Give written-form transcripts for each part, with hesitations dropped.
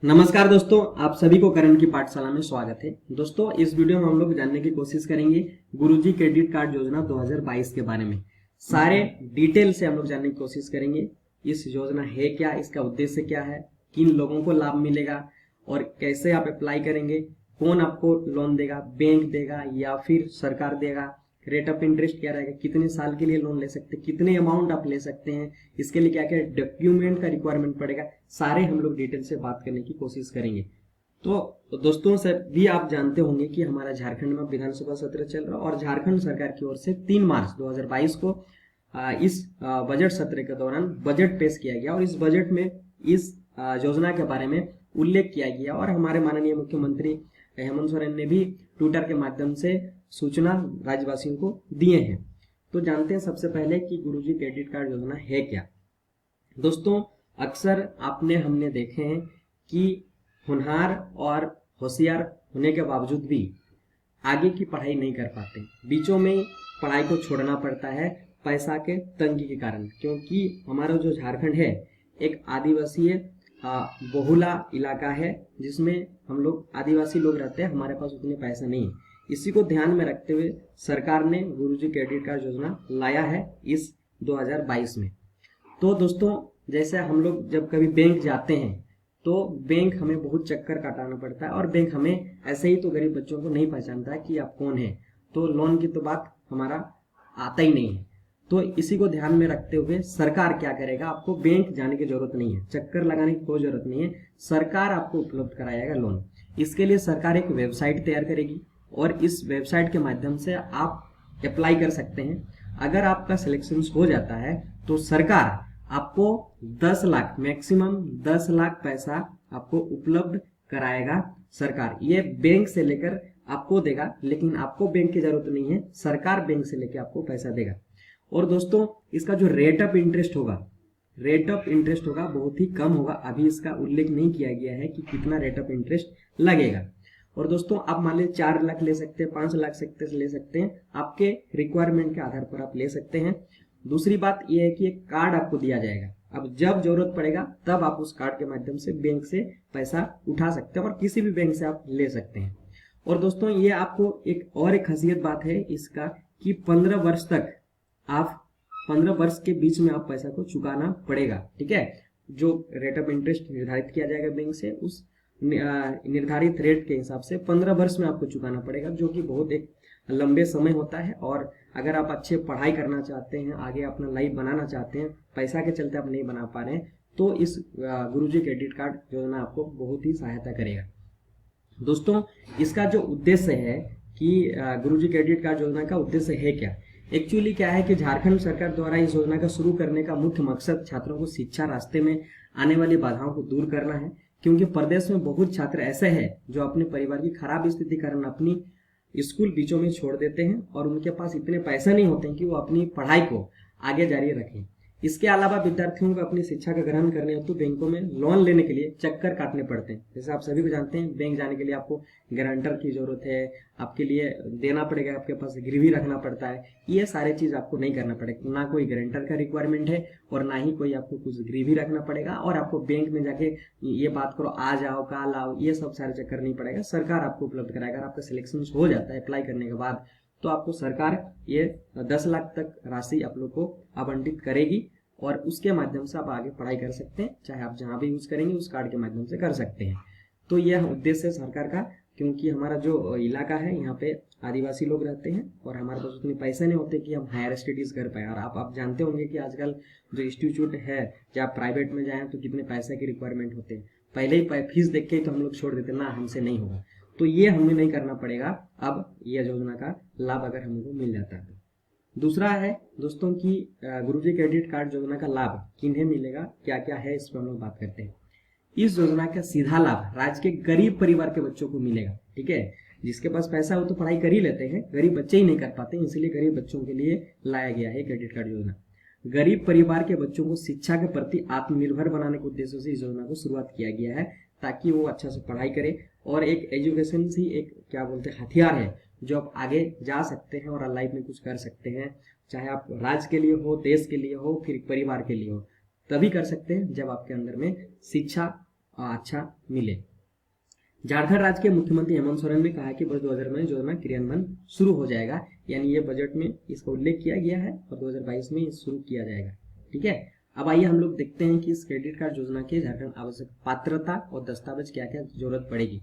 नमस्कार दोस्तों, आप सभी को करण की पाठशाला में स्वागत है। दोस्तों, इस वीडियो में हम लोग जानने की कोशिश करेंगे गुरुजी क्रेडिट कार्ड योजना 2022 के बारे में। सारे डिटेल से हम लोग जानने की कोशिश करेंगे। इस योजना है क्या, इसका उद्देश्य क्या है, किन लोगों को लाभ मिलेगा और कैसे आप अप्लाई करेंगे, कौन आपको लोन देगा, बैंक देगा या फिर सरकार देगा, रेट ऑफ इंटरेस्ट क्या रहेगा, कितने साल के लिए लोन ले सकते हैं, कितने अमाउंट आप ले सकते हैं, इसके लिए क्या क्या डॉक्यूमेंट का रिक्वायरमेंट पड़ेगा, सारे हम लोग डिटेल से बात करने की कोशिश करेंगे। तो दोस्तों, भी आप जानते होंगे कि हमारा झारखंड में विधानसभा सत्र चल रहा है और झारखंड सरकार की ओर से 3 मार्च 2022 को इस बजट सत्र के दौरान बजट पेश किया गया और इस बजट में इस योजना के बारे में उल्लेख किया गया और हमारे माननीय मुख्यमंत्री हेमंत सोरेन ने भी ट्विटर के माध्यम से सूचना राज्यवासियों को दिए हैं। तो जानते हैं सबसे पहले कि गुरुजी क्रेडिट कार्ड योजना है क्या। दोस्तों, अक्सर हमने देखे हैं कि होनहार और होशियार होने के बावजूद भी आगे की पढ़ाई नहीं कर पाते, बीचों में पढ़ाई को छोड़ना पड़ता है पैसा के तंगी के कारण। क्योंकि हमारा जो झारखंड है एक आदिवासी बहुला इलाका है जिसमें हम लोग आदिवासी लोग रहते हैं, हमारे पास उतने पैसा नहीं है। इसी को ध्यान में रखते हुए सरकार ने गुरुजी क्रेडिट कार्ड योजना लाया है इस 2022 में। तो दोस्तों, जैसे हम लोग जब कभी बैंक जाते हैं तो बैंक हमें बहुत चक्कर काटाना पड़ता है और बैंक हमें ऐसे ही तो गरीब बच्चों को नहीं पहचानता है कि आप कौन है, तो लोन की तो बात हमारा आता ही नहीं है। तो इसी को ध्यान में रखते हुए सरकार क्या करेगा, आपको बैंक जाने की जरूरत नहीं है, चक्कर लगाने की कोई जरूरत नहीं है, सरकार आपको उपलब्ध कराएगा लोन। इसके लिए सरकार एक वेबसाइट तैयार करेगी और इस वेबसाइट के माध्यम से आप अप्लाई कर सकते हैं। अगर आपका सिलेक्शन हो जाता है तो सरकार आपको 10 लाख, मैक्सिमम 10 लाख पैसा आपको उपलब्ध कराएगा। सरकार ये बैंक से लेकर आपको देगा, लेकिन आपको बैंक की जरूरत नहीं है, सरकार बैंक से लेकर आपको पैसा देगा। और दोस्तों, इसका जो रेट ऑफ इंटरेस्ट होगा बहुत ही कम होगा। अभी इसका उल्लेख नहीं किया गया है कि कितना रेट ऑफ इंटरेस्ट लगेगा। और दोस्तों, आप मान लीजिए 4 लाख ले सकते हैं, 5 लाख ले सकते हैं, आपके रिक्वायरमेंट के आधार पर आप ले सकते हैं। दूसरी बात यह है कि एक कार्ड आपको दिया जाएगा, अब जब जरूरत पड़ेगा तब आप उस कार्ड के माध्यम से बैंक से पैसा उठा सकते हैं और किसी भी बैंक से आप ले सकते हैं। और दोस्तों, ये आपको एक खासियत बात है इसका कि 15 वर्ष तक आप 15 वर्ष के बीच में आप पैसा को चुकाना पड़ेगा। ठीक है, जो रेट ऑफ इंटरेस्ट निर्धारित किया जाएगा बैंक से, उस निर्धारित रेट के हिसाब से 15 वर्ष में आपको चुकाना पड़ेगा, जो कि बहुत एक लंबे समय होता है। और अगर आप अच्छे पढ़ाई करना चाहते हैं, आगे अपना लाइफ बनाना चाहते हैं, पैसा के चलते आप नहीं बना पा रहे हैं, तो इस गुरुजी क्रेडिट कार्ड योजना आपको बहुत ही सहायता करेगा। दोस्तों, इसका जो उद्देश्य है कि गुरुजी क्रेडिट कार्ड योजना का उद्देश्य है क्या, एक्चुअली क्या है कि झारखंड सरकार द्वारा इस योजना का शुरू करने का मुख्य मकसद छात्रों को शिक्षा रास्ते में आने वाली बाधाओं को दूर करना है। क्योंकि प्रदेश में बहुत छात्र ऐसे हैं जो अपने परिवार की खराब स्थिति कारण अपनी स्कूल बीचों में छोड़ देते हैं और उनके पास इतने पैसे नहीं होते हैं कि वो अपनी पढ़ाई को आगे जारी रखें। इसके अलावा विद्यार्थियों को अपनी शिक्षा का ग्रहण करने हेतु बैंकों में लोन लेने के लिए चक्कर काटने पड़ते हैं। जैसे आप सभी को जानते हैं, बैंक जाने के लिए आपको गारंटर की जरूरत है, आपके लिए देना पड़ेगा, आपके पास गिरवी रखना पड़ता है। ये सारे चीज आपको नहीं करना पड़ेगा, ना कोई गारंटर का रिक्वायरमेंट है और ना ही कोई आपको कुछ गिरवी रखना पड़ेगा। और आपको बैंक में जाके ये बात करो आ जाओ कल आओ, ये सब सारे चक्कर नहीं पड़ेगा, सरकार आपको उपलब्ध कराएगा। आपका सिलेक्शन हो जाता है अप्लाई करने के बाद तो आपको सरकार ये 10 लाख तक राशि आप लोग को आवंटित करेगी और उसके माध्यम से आप आगे पढ़ाई कर सकते हैं, चाहे आप जहां भी यूज करेंगे उस कार्ड के माध्यम से कर सकते हैं। तो यह उद्देश्य है सरकार का, क्योंकि हमारा जो इलाका है यहाँ पे आदिवासी लोग रहते हैं और हमारे पास उतने पैसे नहीं होते कि हम हायर स्टडीज कर पाए। और आप जानते होंगे कि आजकल जो इंस्टीट्यूट है, चाहे प्राइवेट में जाए तो कितने पैसे की रिक्वायरमेंट होते हैं, पहले ही फीस देख के तो हम लोग छोड़ देते ना, हमसे नहीं होगा। तो ये हमें नहीं करना पड़ेगा अब यह योजना का लाभ अगर हमको मिल जाता है। दूसरा है दोस्तों कि गुरुजी क्रेडिट कार्ड योजना का लाभ किन्हें मिलेगा, क्या क्या है, इस पर हम लोग बात करते हैं। इस योजना का सीधा लाभ राज्य के गरीब परिवार के बच्चों को मिलेगा। ठीक है, जिसके पास पैसा हो तो पढ़ाई कर ही लेते हैं, गरीब बच्चे ही नहीं कर पाते, इसलिए गरीब बच्चों के लिए लाया गया है क्रेडिट कार्ड योजना। गरीब परिवार के बच्चों को शिक्षा के प्रति आत्मनिर्भर बनाने के उद्देश्य से इस योजना को शुरुआत किया गया है, ताकि वो अच्छा से पढ़ाई करे। और एक एजुकेशन ही एक क्या बोलते हैं हथियार है जो आप आगे जा सकते हैं और लाइफ में कुछ कर सकते हैं, चाहे आप राज्य के लिए हो, देश के लिए हो, फिर परिवार के लिए हो, तभी कर सकते हैं जब आपके अंदर में शिक्षा अच्छा मिले। झारखंड राज्य के मुख्यमंत्री हेमंत सोरेन ने कहा कि वर्ष 2000 में योजना क्रियान्वयन शुरू हो जाएगा, यानी ये बजट में इसका उल्लेख किया गया है और 2022 में शुरू किया जाएगा। ठीक है, अब आइए हम लोग देखते हैं कि इस क्रेडिट कार्ड योजना के झारखंड आवश्यक पात्रता और दस्तावेज क्या क्या जरूरत पड़ेगी।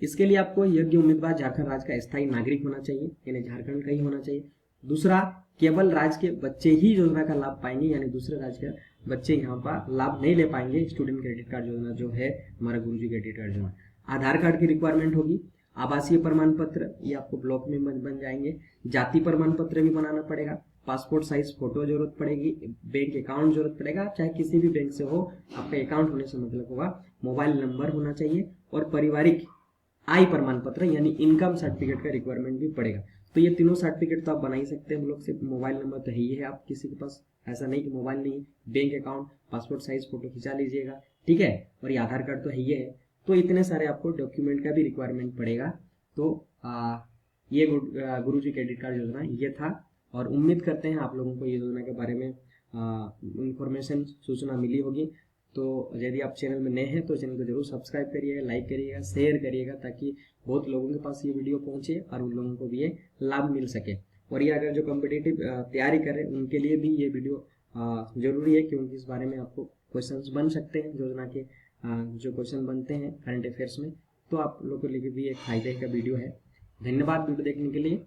इसके लिए आपको योग्य उम्मीदवार झारखंड राज्य का स्थायी नागरिक होना चाहिए, यानी झारखंड का ही होना चाहिए। दूसरा, केवल राज्य के बच्चे ही योजना का लाभ पाएंगे, यानी दूसरे राज्य के बच्चे यहाँ पर लाभ नहीं ले पाएंगे स्टूडेंट क्रेडिट कार्ड योजना जो है हमारा गुरुजी क्रेडिट कार्ड योजना। आधार कार्ड की रिक्वायरमेंट होगी, आवासीय प्रमाण पत्र ये आपको ब्लॉक में बन जाएंगे, जाति प्रमाण पत्र भी बनाना पड़ेगा, पासपोर्ट साइज फोटो जरूरत पड़ेगी, बैंक अकाउंट जरूरत पड़ेगा, चाहे किसी भी बैंक से हो, आपका अकाउंट होने से मतलब होगा, मोबाइल नंबर होना चाहिए और पारिवारिक आय प्रमाण पत्र यानी इनकम सर्टिफिकेट का रिक्वायरमेंट भी पड़ेगा। तो ये तीनों सर्टिफिकेट तो आप बना ही सकते हैं हम लोग से। मोबाइल नंबर तो है ही है आप किसी के पास, ऐसा नहीं कि मोबाइल नहीं, bank account, passport size photo खिंचा लीजिएगा, ठीक है, और ये आधार कार्ड तो है ही है। तो इतने सारे आपको डॉक्यूमेंट का भी रिक्वायरमेंट पड़ेगा। तो ये गुरुजी क्रेडिट कार्ड योजना ये था, और उम्मीद करते हैं आप लोगों को ये योजना के बारे में इंफॉर्मेशन सूचना मिली होगी। तो यदि आप चैनल में नए हैं तो चैनल को जरूर सब्सक्राइब करिएगा, लाइक करिएगा, शेयर करिएगा, ताकि बहुत लोगों के पास ये वीडियो पहुंचे और उन लोगों को भी ये लाभ मिल सके। और ये अगर जो कॉम्पिटिटिव तैयारी कर रहे हैं उनके लिए भी ये वीडियो जरूरी है, क्योंकि इस बारे में आपको क्वेश्चंस बन सकते हैं योजना के, जो क्वेश्चन बनते हैं करंट अफेयर्स में, तो आप लोगों के लिए भी एक फायदे का वीडियो है। धन्यवाद वीडियो देखने के लिए।